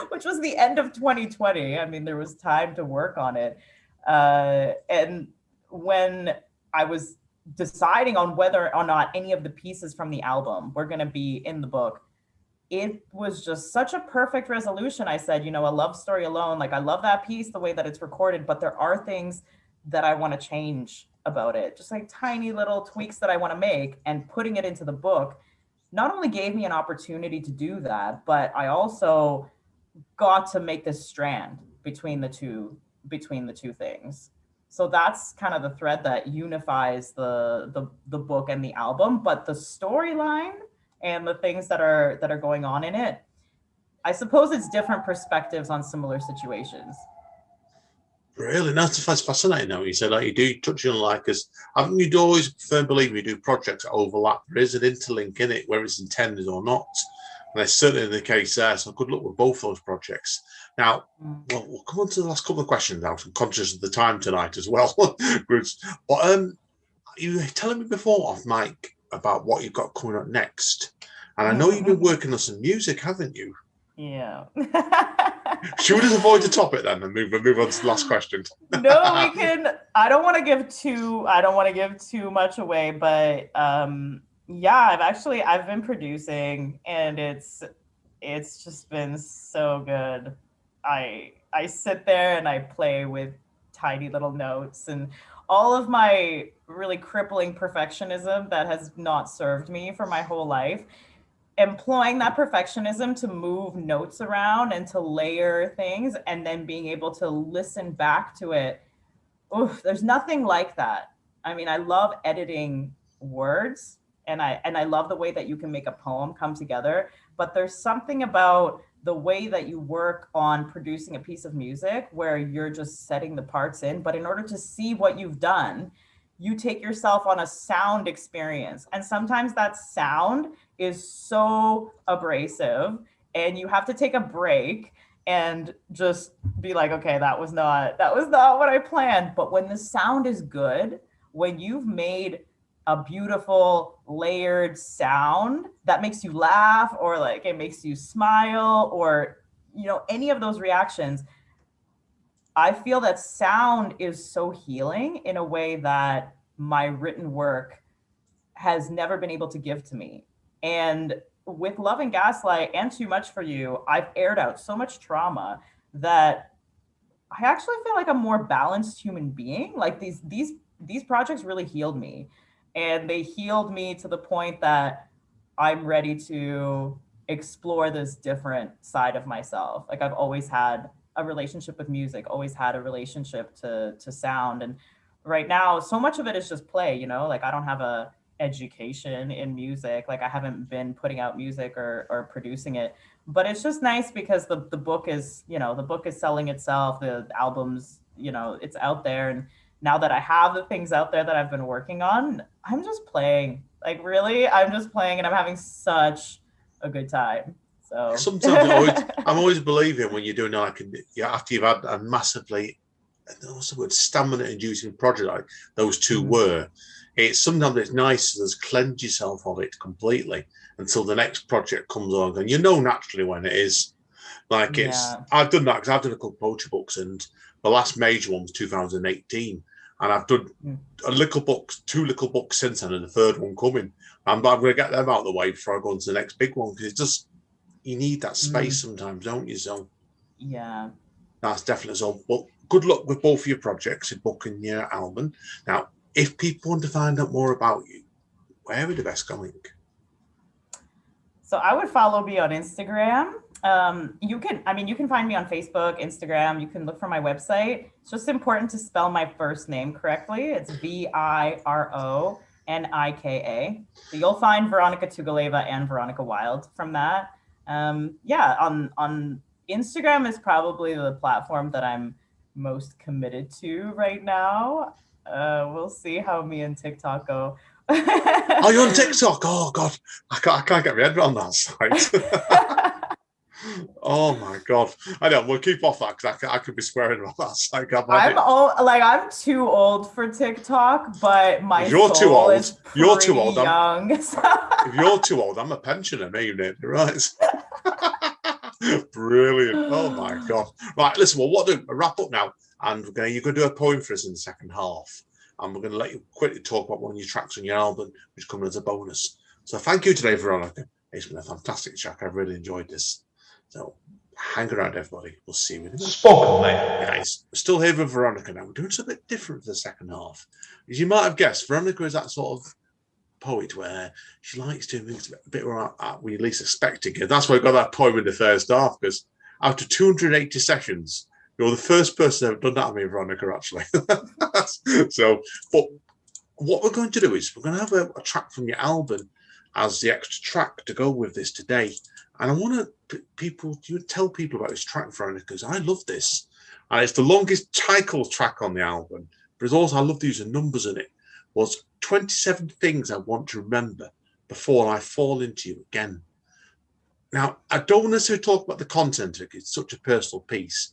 which was the end of 2020. I mean, there was time to work on it. And when I was deciding on whether or not any of the pieces from the album were going to be in the book, it was just such a perfect resolution. I said, a love story alone, like I love that piece, the way that it's recorded, but there are things that I want to change about it, just like tiny little tweaks that I want to make, and putting it into the book not only gave me an opportunity to do that, but I also got to make this strand between the two things. So that's kind of the thread that unifies the book and the album. But the storyline and the things that are going on in it, I suppose it's different perspectives on similar situations.
Really, that's fascinating. Now you said like you do touch on like as haven't you always firm believer you do projects that overlap. There is an interlink in it, whether it's intended or not. And that's certainly the case there. So good luck with both those projects. Now, we'll come on to the last couple of questions now. I'm conscious of the time tonight as well. But you were telling me before off mic about what you've got coming up next. And I know you've been working on some music, haven't you?
Yeah.
Should we just avoid the topic then and move on to the last question?
No, we can. I don't want to give too much away, but yeah, I've been producing, and it's just been so good. I sit there and I play with tiny little notes, and all of my really crippling perfectionism that has not served me for my whole life, employing that perfectionism to move notes around and to layer things, and then being able to listen back to it. Oof, there's nothing like that. I mean, I love editing words, and I love the way that you can make a poem come together, but there's something about the way that you work on producing a piece of music where you're just setting the parts in, but in order to see what you've done, you take yourself on a sound experience. And sometimes that sound is so abrasive, and you have to take a break and just be like, okay, that was not what I planned. But when the sound is good, when you've made a beautiful layered sound that makes you laugh, or like it makes you smile, or any of those reactions, I feel that sound is so healing in a way that my written work has never been able to give to me. And with Love and Gaslight and Too Much for You, I've aired out so much trauma that I actually feel like a more balanced human being. Like these projects really healed me. And they healed me to the point that I'm ready to explore this different side of myself. Like I've always had a relationship with music, always had a relationship to sound. And right now, so much of it is just play, you know, like I don't have a education in music. Like I haven't been putting out music or producing it, but it's just nice because the book is, you know, the book is selling itself, the albums, you know, it's out there. And now that I have the things out there that I've been working on, I'm just playing. Like really, I'm just playing and I'm having such a good time. So
Sometimes I'm always believing when you're doing like after you've had a massively, what's the word, stamina-inducing project like those two were. It's sometimes it's nice to just cleanse yourself of it completely until the next project comes on, and you know naturally when it is. Like it's, I've done that because I've done a couple of poetry books, and the last major one was 2018, and I've done two little books since then, and the third one coming. I'm going to get them out of the way before I go into the next big one because it's just, you need that space sometimes, don't you? So
yeah,
that's definitely so. Well, good luck with both of your projects, your book and your album. Now, if people want to find out more about you, where would the best going?
So I would follow me on Instagram. You can find me on Facebook, Instagram. You can look for my website. It's just important to spell my first name correctly. It's Vironika. So you'll find Vironika Tugaleva and Vironika Wilde from that. On Instagram is probably the platform that I'm most committed to right now. We'll see how me and TikTok go.
Oh, you're on TikTok? Oh God, I can't get my head around that site. Oh my God, I know. We'll keep off that because I could be swearing about that site.
I'm too old for TikTok, but my soul is pretty young.
If you're too old, I'm a pensioner, maybe, right? Brilliant. Oh my God. Right, listen, well, what do we wrap up now? And you're going to do a poem for us in the second half. And we're going to let you quickly talk about one of your tracks on your album, which is coming as a bonus. So thank you today, Vironika. It's been a fantastic track. I've really enjoyed this. So hang around, everybody. We'll see you in a minute.
Spoken, mate.
Guys, we're still here with Vironika now. We're doing something a bit different for the second half. As you might have guessed, Vironika is that sort of poet where she likes doing things a bit where we least expecting it. That's why I got that poem in the first half, because after 280 sessions, you're the first person ever done that to me, Vironika, actually. So, but what we're going to do is we're going to have a track from your album as the extra track to go with this today. And I want to tell people about this track, Vironika, because I love this. And it's the longest title track on the album, but it's also, I love using numbers in it. Was 27 things I want to remember before I fall into you again. Now, I don't necessarily talk about the content, because it's such a personal piece.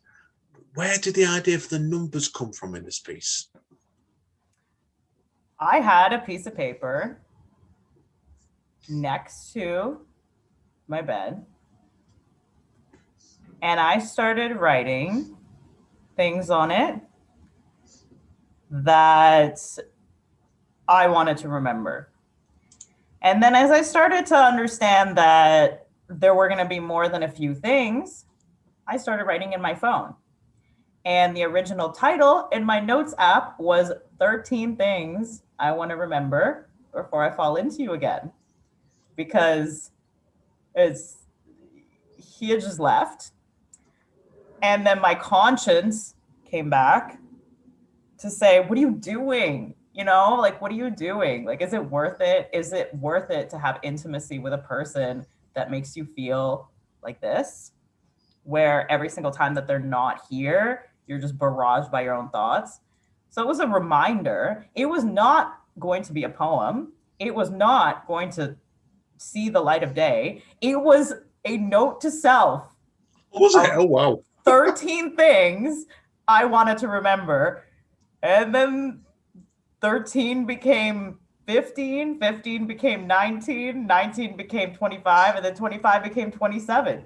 Where did the idea for the numbers come from in this piece?
I had a piece of paper next to my bed, and I started writing things on it that I wanted to remember. And then as I started to understand that there were going to be more than a few things, I started writing in my phone. And the original title in my notes app was 13 Things I Want to Remember Before I Fall Into You Again. Because he had just left. And then my conscience came back to say, what are you doing? You know, like, what are you doing? Like, is it worth it? Is it worth it to have intimacy with a person that makes you feel like this? Where every single time that they're not here, you're just barraged by your own thoughts. So it was a reminder. It was not going to be a poem. It was not going to see the light of day. It was a note to self.
What was it? Oh, wow.
13 things I wanted to remember. And then 13 became 15, 15 became 19, 19 became 25, and then 25 became 27.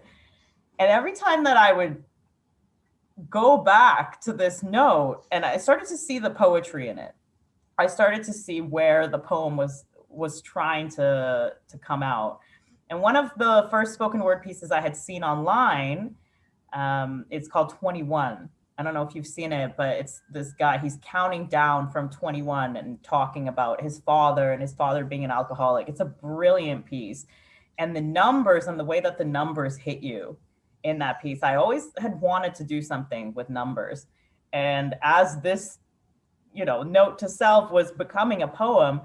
And every time that I would go back to this note, and I started to see the poetry in it, I started to see where the poem was trying to come out. And one of the first spoken word pieces I had seen online, it's called 21. I don't know if you've seen it, but it's this guy, he's counting down from 21 and talking about his father and his father being an alcoholic. It's a brilliant piece. and the numbers and the way that the numbers hit you in that piece. I always had wanted to do something with numbers. And as this, note to self was becoming a poem,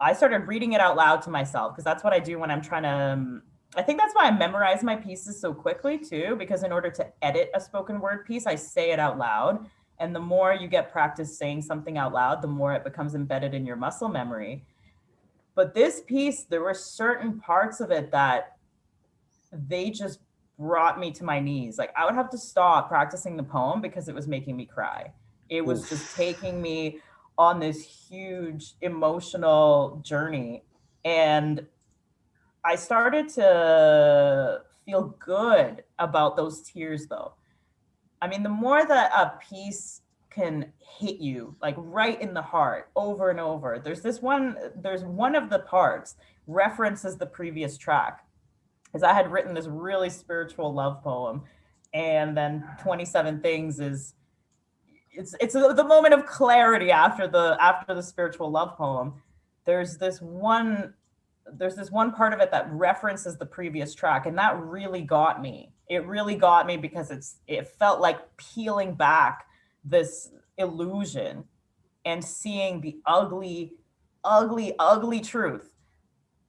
I started reading it out loud to myself, because that's what I do when I'm trying to, I think that's why I memorize my pieces so quickly too, because in order to edit a spoken word piece, I say it out loud. And the more you get practice saying something out loud, the more it becomes embedded in your muscle memory. But this piece, there were certain parts of it that they just brought me to my knees. Like, I would have to stop practicing the poem because it was making me cry. It was just taking me on this huge emotional journey. And I started to feel good about those tears, though. I mean, the more that a piece can hit you, like right in the heart, over and over. There's one of the parts references the previous track, because I had written this really spiritual love poem, and then 27 Things is it's the moment of clarity after the spiritual love poem. There's this one part of it that references the previous track, and that really got me. It really got me because it felt like peeling back this illusion and seeing the ugly, ugly, ugly truth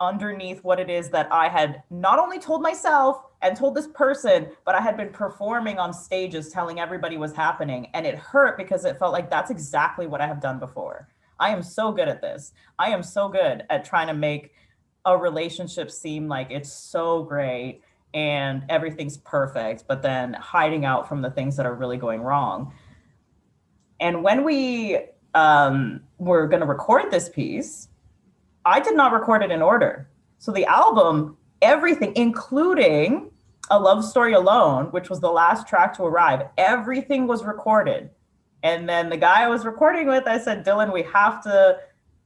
underneath what it is that I had not only told myself and told this person, but I had been performing on stages telling everybody was happening. And it hurt because it felt like that's exactly what I have done before. I am so good at this. I am so good at trying to make a relationship seem like it's so great and everything's perfect, but then hiding out from the things that are really going wrong. And when we were going to record this piece, I did not record it in order. So the album, everything, including A Love Story Alone, which was the last track to arrive, everything was recorded. And then the guy I was recording with, I said, Dylan,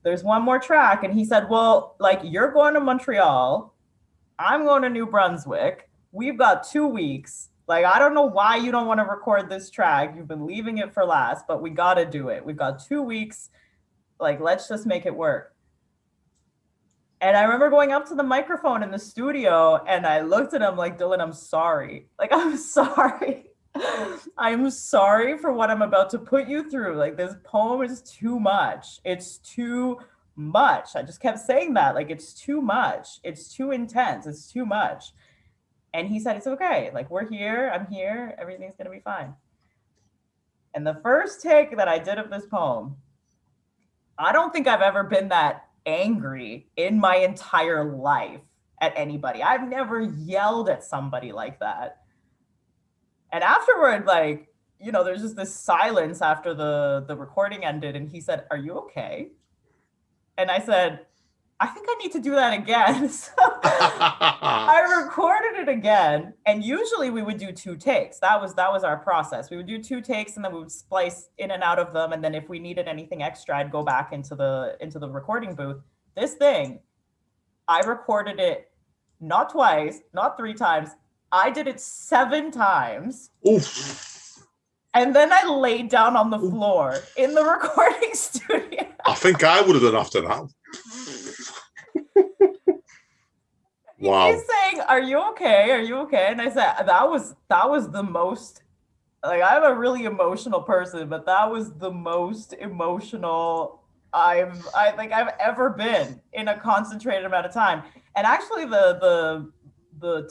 there's one more track. And he said, well, like, you're going to Montreal, I'm going to New Brunswick. We've got 2 weeks. Like, I don't know why you don't want to record this track. You've been leaving it for last, but we got to do it. We've got 2 weeks. Like, let's just make it work. And I remember going up to the microphone in the studio and I looked at him like, Dylan, I'm sorry. Like, I'm sorry. I'm sorry for what I'm about to put you through. Like, this poem is too much. It's too much. I just kept saying that. Like, it's too much. It's too intense. It's too much. And he said, it's okay. Like, we're here. I'm here. Everything's going to be fine. And the first take that I did of this poem, I don't think I've ever been that angry in my entire life at anybody. I've never yelled at somebody like that. And afterward, like, there's just this silence after the recording ended. And he said, are you okay? And I said, I think I need to do that again. So I recorded it again. And usually we would do 2 takes. That was our process. We would do 2 takes and then we would splice in and out of them. And then if we needed anything extra, I'd go back into the recording booth. This thing, I recorded it not twice, not 3 times. I did it 7 times.
Oof.
And then I laid down on the floor in the recording studio.
I think I would have done after that. Wow.
He's saying, are you okay? Are you okay? And I said, that was the most, like, I'm a really emotional person, but that was the most emotional I think I've ever been in a concentrated amount of time. And actually the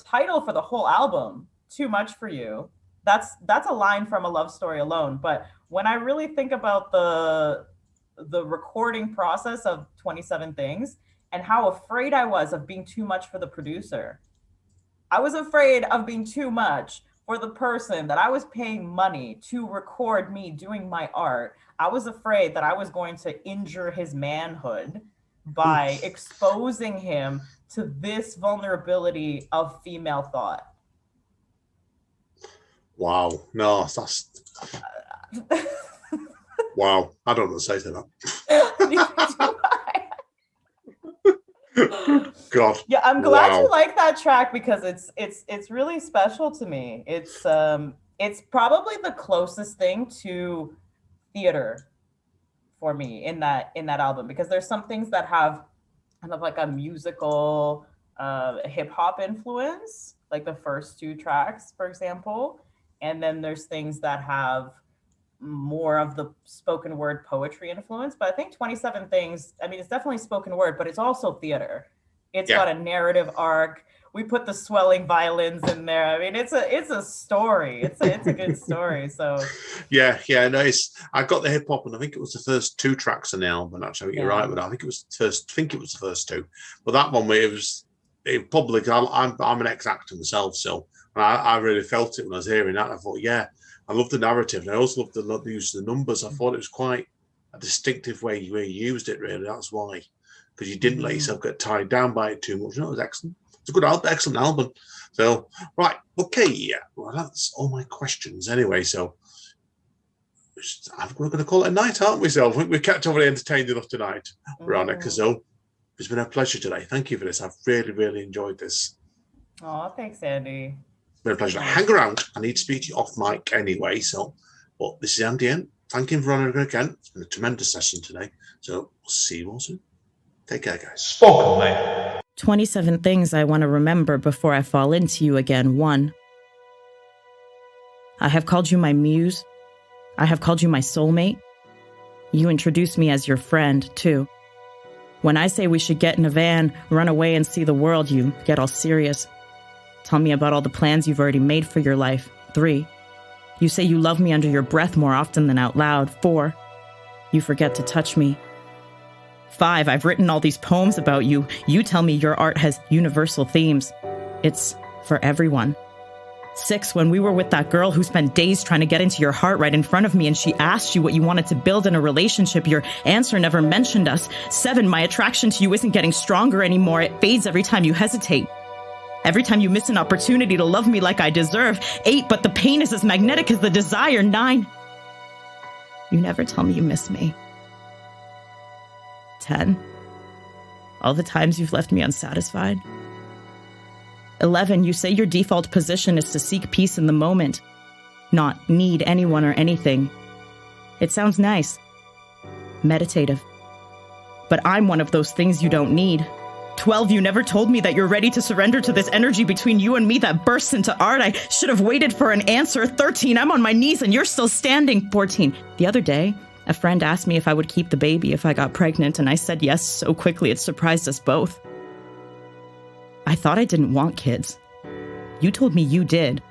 title for the whole album, Too Much for You, that's a line from A Love Story Alone. But when I really think about the recording process of 27 Things, and how afraid I was of being too much for the producer. I was afraid of being too much for the person that I was paying money to record me doing my art. I was afraid that I was going to injure his manhood by exposing him to this vulnerability of female thought.
Wow. No, that's... Wow. I don't know what to say to that. God.
Yeah, I'm glad you like that track because it's really special to me. It's probably the closest thing to theater for me in that album, because there's some things that have kind of like a musical hip hop influence, like the first two tracks, for example. And then there's things that have more of the spoken word poetry influence. But I think 27 Things, I mean, it's definitely spoken word, but it's also theater. It's got a narrative arc. We put the swelling violins in there. I mean, it's a story. It's a good story. So
yeah, no, I got the hip hop, and I think it was the first two tracks on the album. Actually, you're right with that. I think it was the first two, but that one it probably. I'm an ex-actor myself, so I really felt it when I was hearing that. I thought, yeah, I love the narrative, and I also love the use of the numbers. I thought it was quite a distinctive way you used it. Really, that's why, because you didn't let yourself get tied down by it too much. It was excellent. It's a good album, excellent album. So, right, okay, yeah. Well, that's all my questions anyway. So, we're going to call it a night, aren't we? So, I think we've kept everybody entertained enough tonight, Vironika. So, it's been a pleasure today. Thank you for this. I've really, really enjoyed this.
Oh, thanks, Andy.
It's been a pleasure. Hang around. I need to speak to you off mic anyway. So, but this is Andy N. Thank you, Vironika, again. It's been a tremendous session today. So, we'll see you all soon. Take care, guys.
Spoken, mate.
27 things I want to remember before I fall into you again. 1. I have called you my muse. I have called you my soulmate. You introduced me as your friend, 2. When I say we should get in a van, run away and see the world, you get all serious. Tell me about all the plans you've already made for your life. 3. You say you love me under your breath more often than out loud. 4. You forget to touch me. 5. I've written all these poems about you. You tell me your art has universal themes. It's for everyone. 6. When we were with that girl who spent days trying to get into your heart right in front of me, and she asked you what you wanted to build in a relationship, your answer never mentioned us. 7. My attraction to you isn't getting stronger anymore. It fades every time you hesitate. Every time you miss an opportunity to love me like I deserve. 8. But the pain is as magnetic as the desire. 9. You never tell me you miss me. 10. All the times you've left me unsatisfied. 11. You say your default position is to seek peace in the moment, not need anyone or anything. It sounds nice. Meditative. But I'm one of those things you don't need. 12. You never told me that you're ready to surrender to this energy between you and me that bursts into art. I should have waited for an answer. 13. I'm on my knees and you're still standing. 14. The other day, a friend asked me if I would keep the baby if I got pregnant, and I said yes so quickly it surprised us both. I thought I didn't want kids. You told me you did.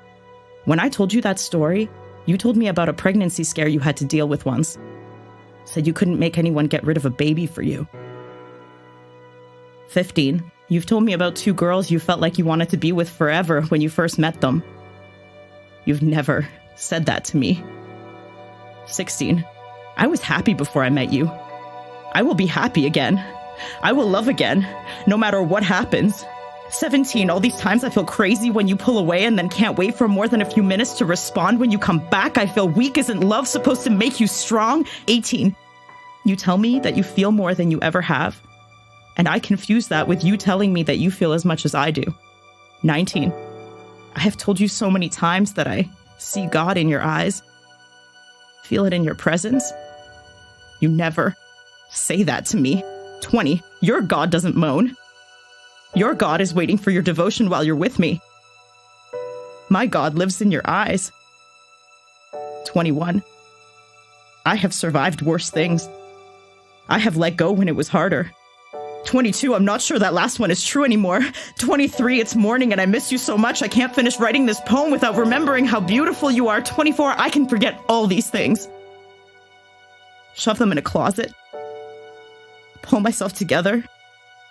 When I told you that story, you told me about a pregnancy scare you had to deal with once. Said you couldn't make anyone get rid of a baby for you. 15. You've told me about 2 girls you felt like you wanted to be with forever when you first met them. You've never said that to me. 16. I was happy before I met you. I will be happy again. I will love again, no matter what happens. 17. All these times I feel crazy when you pull away and then can't wait for more than a few minutes to respond when you come back. I feel weak. Isn't love supposed to make you strong? 18. You tell me that you feel more than you ever have, and I confuse that with you telling me that you feel as much as I do. 19. I have told you so many times that I see God in your eyes, feel it in your presence. You never say that to me. 20. Your God doesn't moan. Your God is waiting for your devotion while you're with me. My God lives in your eyes. 21. I have survived worse things. I have let go when it was harder. 22. I'm not sure that last one is true anymore. 23. It's morning and I miss you so much I can't finish writing this poem without remembering how beautiful you are. 24. I can forget all these things. Shove them in a closet. Pull myself together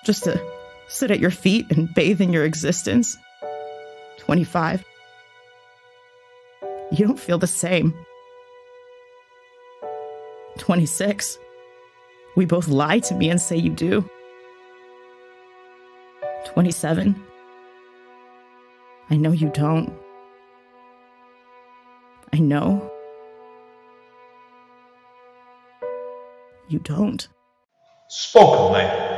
just to sit at your feet and bathe in your existence. 25. You don't feel the same. 26. We both lie to me and say you do. 27. I know you don't. I know you don't.
Spoken, mate.